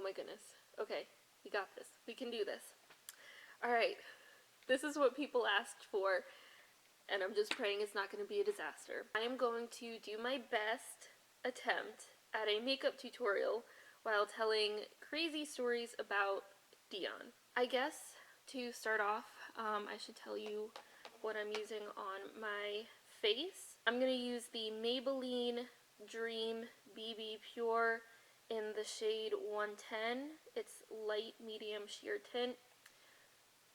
my goodness. Okay, we got this. We can do this. Alright, this is what people asked for, and I'm just praying it's not going to be a disaster. I am going to do my best attempt at a makeup tutorial while telling crazy stories about Dion. I guess to start off, I should tell you what I'm using on my face. I'm going to use the Maybelline Dream BB Pure in the shade 110. It's light medium sheer tint.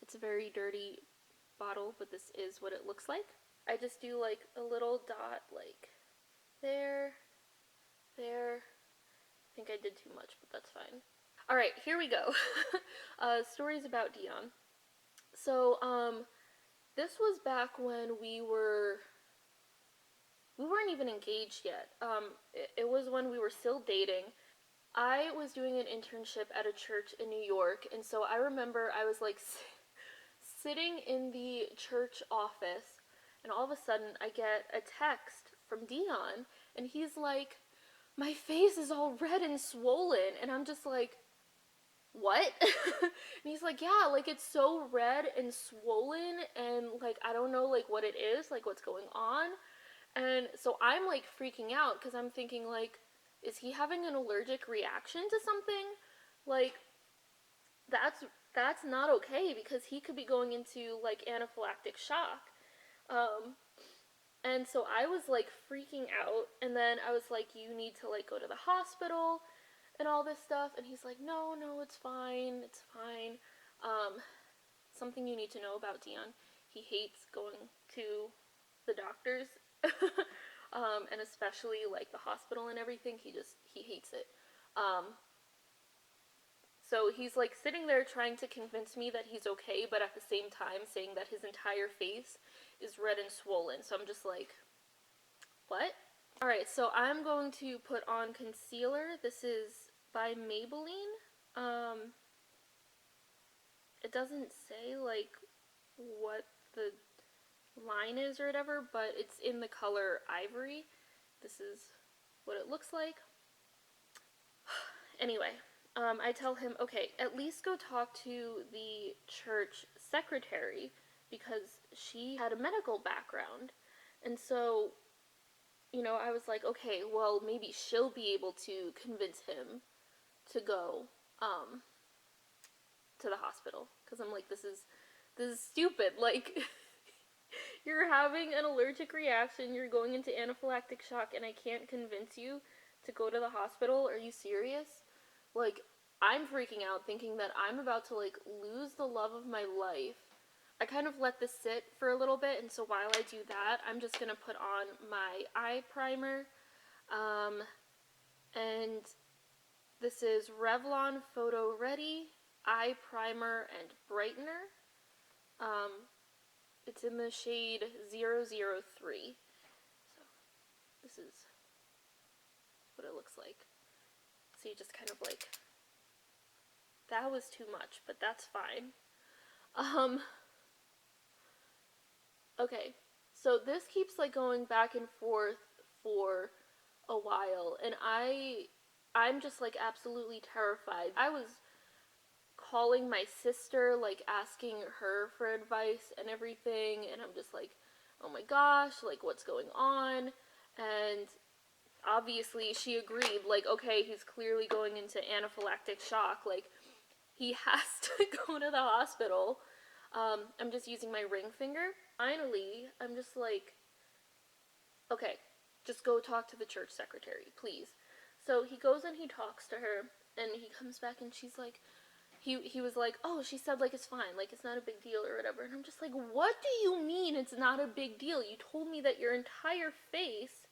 It's a very dirty bottle, but this is what it looks like. I just do like a little dot like there, there. I think I did too much, but that's fine. Alright, here we go. Stories about Dion. So, this was back when we weren't even engaged yet. It was when we were still dating. I was doing an internship at a church in New York, and so I remember I was like sitting in the church office, and all of a sudden I get a text from Dion, and he's like, my face is all red and swollen, and I'm just like, what? And he's like, yeah, like it's so red and swollen, and like I don't know like what it is, like what's going on. And so I'm like freaking out because I'm thinking like, is he having an allergic reaction to something? Like that's not okay, because he could be going into like anaphylactic shock. And so I was like freaking out, and then I was like, you need to like go to the hospital and all this stuff, and he's like, no, it's fine, it's fine. Something you need to know about Dion, he hates going to the doctors, and especially like the hospital and everything, he hates it. So he's like sitting there trying to convince me that he's okay, but at the same time saying that his entire face is red and swollen. So I'm just like, what? Alright, so I'm going to put on concealer. This is by Maybelline. It doesn't say like what the line is or whatever, but it's in the color Ivory. This is what it looks like. Anyway, I tell him, okay, at least go talk to the church secretary, because she had a medical background. And so, I was like, okay, well, maybe she'll be able to convince him to go to the hospital. Because I'm like, this is stupid. Like, you're having an allergic reaction, you're going into anaphylactic shock, and I can't convince you to go to the hospital? Are you serious? Like, I'm freaking out thinking that I'm about to like lose the love of my life. I kind of let this sit for a little bit, and so while I do that, I'm just gonna put on my eye primer. And this is Revlon Photo Ready Eye Primer and Brightener. It's in the shade 003. So this is what it looks like. So you just kind of like, that was too much, but that's fine. Okay, so this keeps like going back and forth for a while, and I'm just like absolutely terrified. I was calling my sister, like asking her for advice and everything, and I'm just like, oh my gosh, like what's going on? And obviously she agreed, like, okay, he's clearly going into anaphylactic shock, like he has to go to the hospital. I'm just using my ring finger. Finally, I'm just like, okay, just go talk to the church secretary, please. So he goes and he talks to her, and he comes back and she's like, he was like, oh, she said like it's fine, like it's not a big deal or whatever. And I'm just like, what do you mean it's not a big deal? You told me that your entire face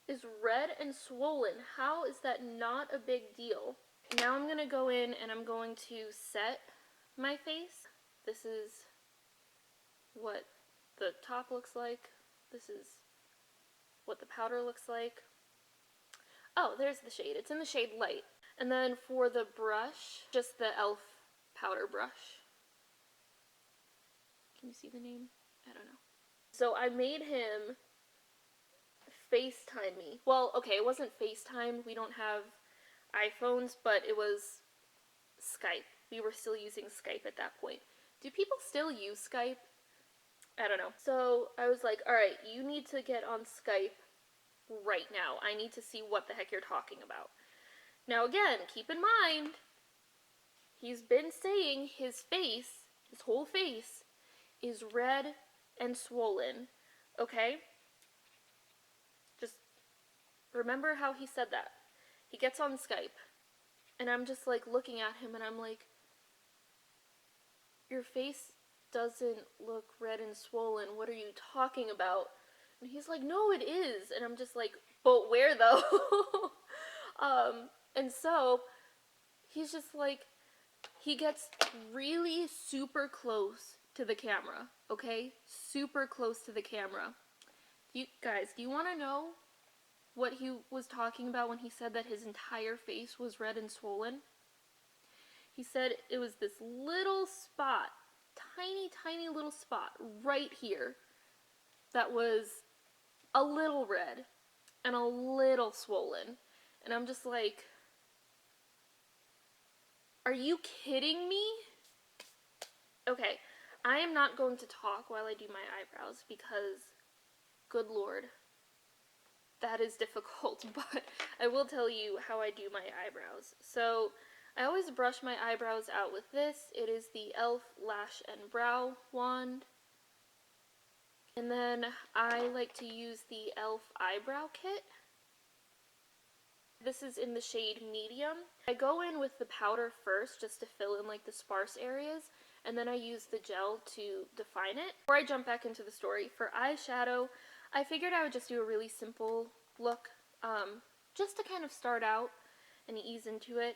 is red and swollen. How is that not a big deal? Now I'm gonna go in and I'm going to set my face. This is what the top looks like. This is what the powder looks like. Oh, there's the shade. It's in the shade Light. And then for the brush, just the e.l.f. powder brush. Can you see the name? I don't know. So I made him FaceTime me. Well, okay, it wasn't FaceTime. We don't have iPhones, but it was Skype. We were still using Skype at that point. Do people still use Skype? I don't know. So I was like, alright, you need to get on Skype right now. I need to see what the heck you're talking about. Now again, keep in mind, he's been saying his face, his whole face, is red and swollen. Okay? Just remember how he said that. He gets on Skype, and I'm just like looking at him, and I'm like, your face doesn't look red and swollen. What are you talking about? And he's like, no, it is. And I'm just like, but where though? And so he's just like, he gets really super close to the camera, okay? Super close to the camera. You guys, do you want to know what he was talking about when he said that his entire face was red and swollen? He said it was this little spot, tiny, tiny little spot right here that was a little red and a little swollen. And I'm just like, are you kidding me? Okay, I am not going to talk while I do my eyebrows because, good lord, that is difficult, but I will tell you how I do my eyebrows. So, I always brush my eyebrows out with this. It is the e.l.f. Lash and Brow Wand. And then I like to use the e.l.f. Eyebrow Kit. This is in the shade Medium. I go in with the powder first just to fill in like the sparse areas, and then I use the gel to define it. Before I jump back into the story, for eyeshadow, I figured I would just do a really simple look, just to kind of start out and ease into it.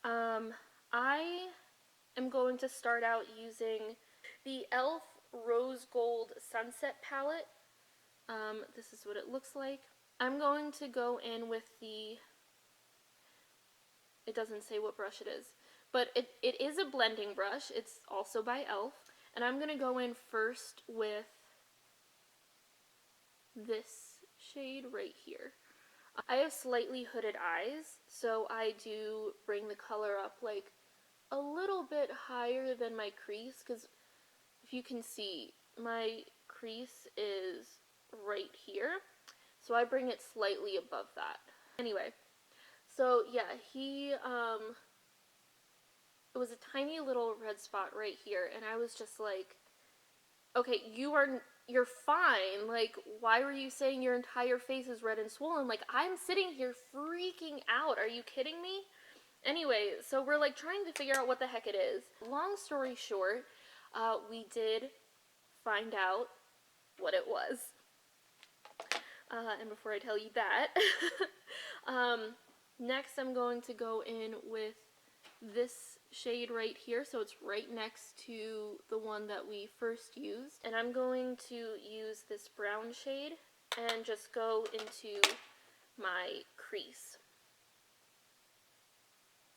I am going to start out using the e.l.f. Rose Gold Sunset Palette. This is what it looks like. I'm going to go in with the, it doesn't say what brush it is, but it is a blending brush. It's also by e.l.f. And I'm going to go in first with this shade right here. I have slightly hooded eyes, so I do bring the color up like a little bit higher than my crease, because if you can see, my crease is right here, so I bring it slightly above that. Anyway, so yeah, it was a tiny little red spot right here, and I was just like, okay, you're fine, like, why were you saying your entire face is red and swollen? Like, I'm sitting here freaking out, are you kidding me? Anyway, so we're like trying to figure out what the heck it is. Long story short, we did find out what it was. And before I tell you that, next I'm going to go in with this shade right here, so it's right next to the one that we first used. And I'm going to use this brown shade and just go into my crease.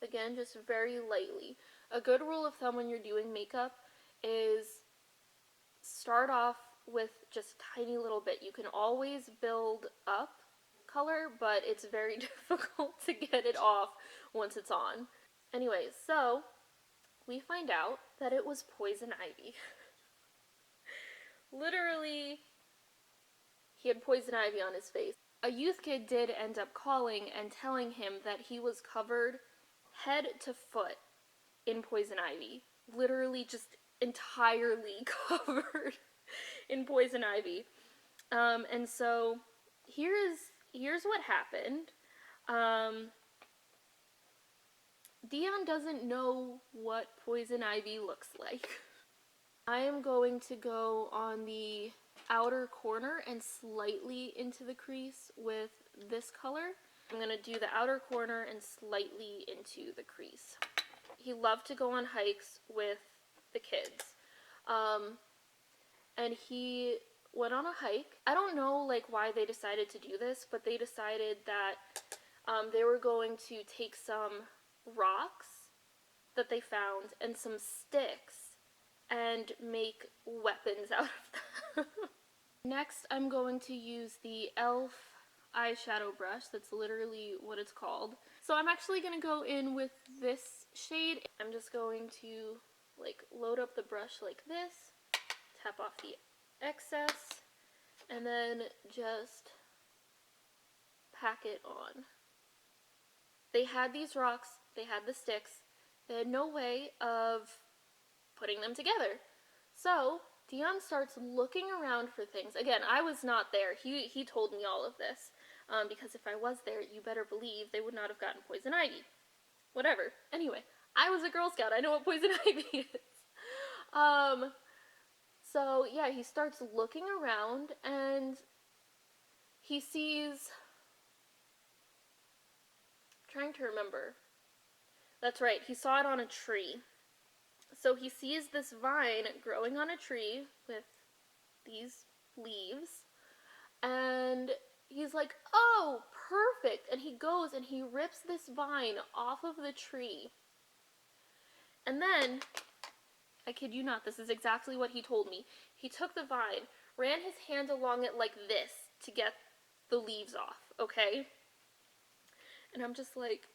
Again, just very lightly. A good rule of thumb when you're doing makeup is start off with just a tiny little bit. You can always build up color, but it's very difficult to get it off once it's on. Anyway, so we find out that it was poison ivy. Literally, he had poison ivy on his face. A youth kid did end up calling and telling him that he was covered head to foot in poison ivy. Literally just entirely covered in poison ivy. And so here's what happened. Dion doesn't know what poison ivy looks like. I am going to go on the outer corner and slightly into the crease with this color. I'm going to do the outer corner and slightly into the crease. He loved to go on hikes with the kids. And he went on a hike. I don't know like why they decided to do this, but they decided that they were going to take some rocks that they found and some sticks and make weapons out of them. Next, I'm going to use the e.l.f. eyeshadow brush. That's literally what it's called. So I'm actually going to go in with this shade. I'm just going to like load up the brush like this, tap off the excess, and then just pack it on. They had these rocks, they had the sticks, they had no way of putting them together. So Dion starts looking around for things. Again, I was not there. He told me all of this. Because if I was there, you better believe they would not have gotten poison ivy. Whatever. Anyway, I was a Girl Scout. I know what poison ivy is. So yeah, he starts looking around and he sees, I'm trying to remember. That's right, he saw it on a tree. So he sees this vine growing on a tree with these leaves, and he's like, oh, perfect. And he goes and he rips this vine off of the tree. And then, I kid you not, this is exactly what he told me. He took the vine, ran his hand along it like this to get the leaves off, okay? And I'm just like,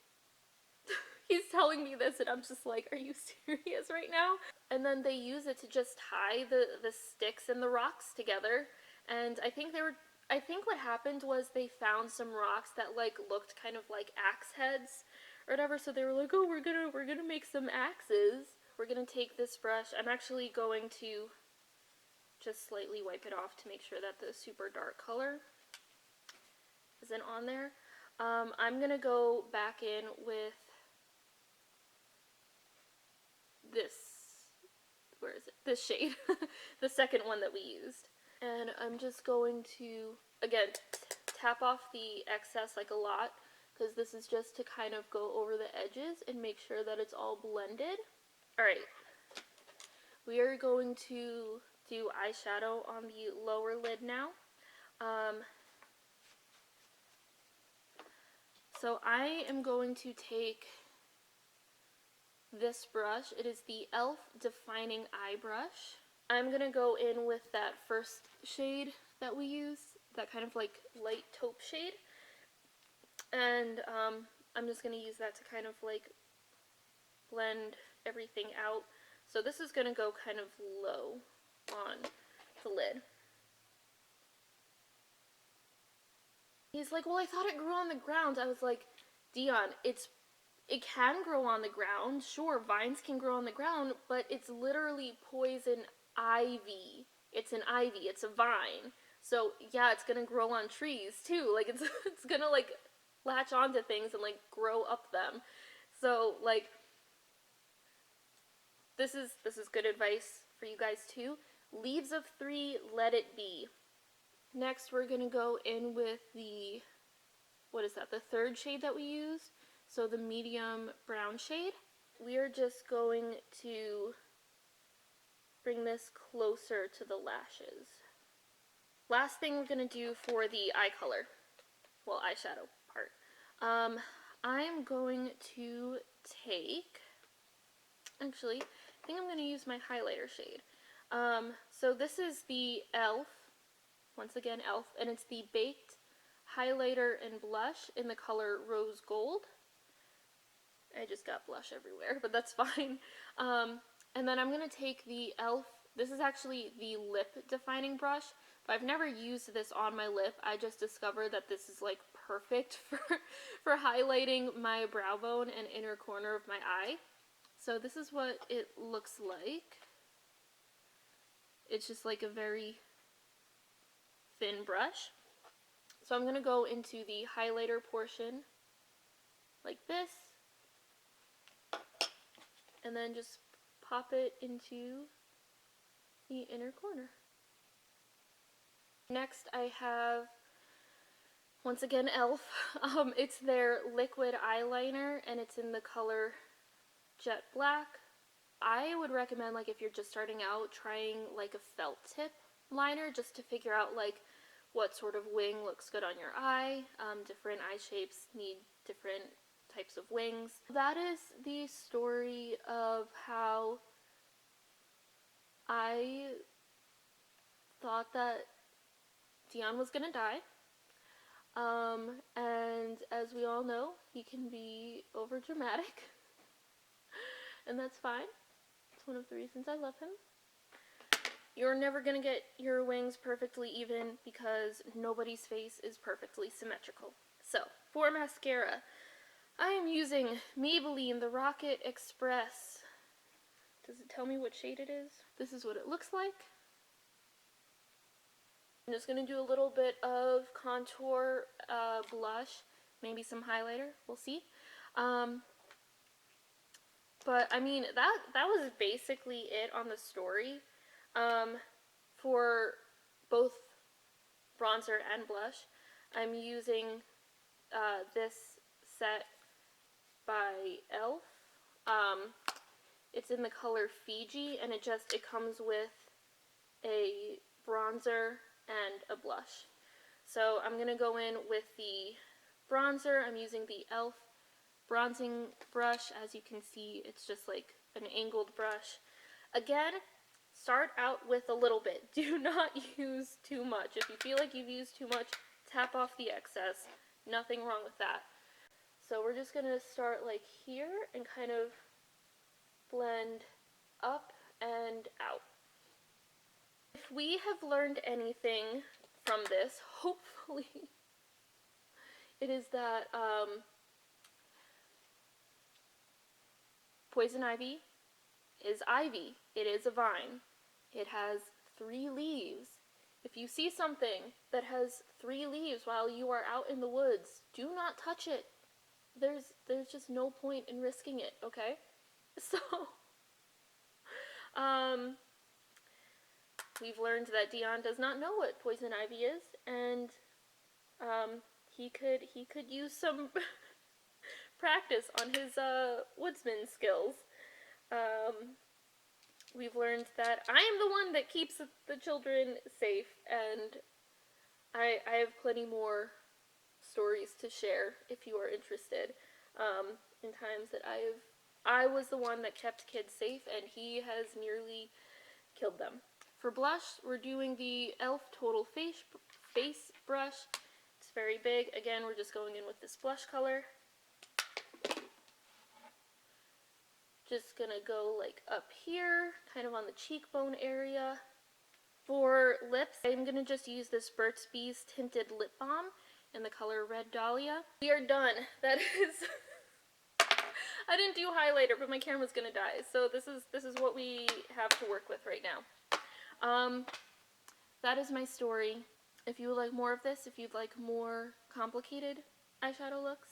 he's telling me this and I'm just like, are you serious right now? And then they use it to just tie the sticks and the rocks together. And I think what happened was they found some rocks that like looked kind of like axe heads or whatever, so they were like, oh, we're gonna make some axes. We're gonna take this brush. I'm actually going to just slightly wipe it off to make sure that the super dark color isn't on there. I'm gonna go back in with this, where is it? This shade, the second one that we used. And I'm just going to, again, tap off the excess like a lot, because this is just to kind of go over the edges and make sure that it's all blended. Alright, we are going to do eyeshadow on the lower lid now. So I am going to take this brush. It is the e.l.f. Defining Eye Brush. I'm going to go in with that first shade that we used, that kind of like light taupe shade. And I'm just going to use that to kind of like blend everything out. So this is going to go kind of low on the lid. He's like, well, I thought it grew on the ground. I was like, Dion, it can grow on the ground. Sure, vines can grow on the ground, but it's literally poison ivy. It's an ivy. It's a vine. So yeah, it's gonna grow on trees too. Like it's gonna like latch onto things and like grow up them. So like this is good advice for you guys too. Leaves of 3, let it be. Next, we're gonna go in with the, what is that? The third shade that we used. So the medium brown shade. We are just going to bring this closer to the lashes. Last thing we're going to do for the eye color, well, eyeshadow part. I'm going to take, actually, I think I'm going to use my highlighter shade. So this is the e.l.f., once again e.l.f., and it's the Baked Highlighter and Blush in the color Rose Gold. I just got blush everywhere, but that's fine. And then I'm going to take the e.l.f., this is actually the lip defining brush, but I've never used this on my lip. I just discovered that this is like perfect for highlighting my brow bone and inner corner of my eye. So this is what it looks like. It's just like a very thin brush. So I'm going to go into the highlighter portion like this, and then just pop it into the inner corner. Next I have, once again, e.l.f. It's their liquid eyeliner, and it's in the color Jet Black. I would recommend, like, if you're just starting out, trying like a felt tip liner just to figure out like what sort of wing looks good on your eye. Different eye shapes need different types of wings. That is the story of how I thought that Dion was gonna die. And as we all know, he can be overdramatic. and that's fine. It's one of the reasons I love him. You're never gonna get your wings perfectly even because nobody's face is perfectly symmetrical. So, for mascara, I am using Maybelline the Rocket Express. Does it tell me what shade it is? This is what it looks like. I'm just going to do a little bit of contour blush, maybe some highlighter, we'll see. But I mean, that was basically it on the story. For both bronzer and blush, I'm using this set by e.l.f. It's in the color Fiji, and it comes with a bronzer and a blush. So I'm going to go in with the bronzer. I'm using the e.l.f. bronzing brush. As you can see, it's just like an angled brush. Again, start out with a little bit. Do not use too much. If you feel like you've used too much, tap off the excess. Nothing wrong with that. So we're just going to start like here and kind of blend up and out. If we have learned anything from this, hopefully, it is that poison ivy is ivy. It is a vine. It has 3 leaves. If you see something that has 3 leaves while you are out in the woods, do not touch it. There's just no point in risking it, okay? So, we've learned that Dion does not know what poison ivy is, and he could use some practice on his woodsman skills. We've learned that I am the one that keeps the children safe, and I have plenty more stories to share if you are interested. In times that I was the one that kept kids safe, and he has nearly killed them. For blush, we're doing the e.l.f. Total Face brush. It's very big. Again, we're just going in with this blush color. Just gonna go like up here, kind of on the cheekbone area. For lips, I'm gonna just use this Burt's Bees Tinted Lip Balm in the color Red Dahlia. We are done. That is... I didn't do highlighter, but my camera's gonna die, so this is what we have to work with right now. That is my story. If you would like more of this, if you'd like more complicated eyeshadow looks,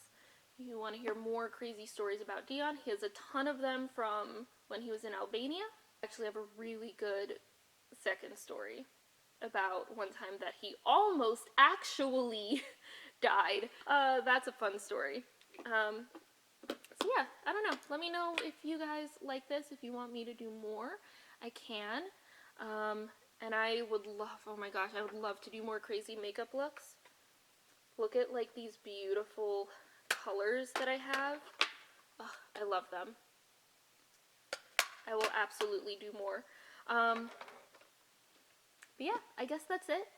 you want to hear more crazy stories about Dion, he has a ton of them from when he was in Albania. I actually have a really good second story about one time that he almost actually died. That's a fun story. So yeah, I don't know. Let me know if you guys like this, if you want me to do more. I can. And I would love, oh my gosh, I would love to do more crazy makeup looks. Look at like these beautiful colors that I have. Ugh, I love them. I will absolutely do more. But yeah, I guess that's it.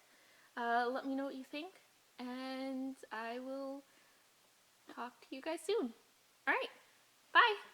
Let me know what you think, and I will talk to you guys soon. Alright, bye!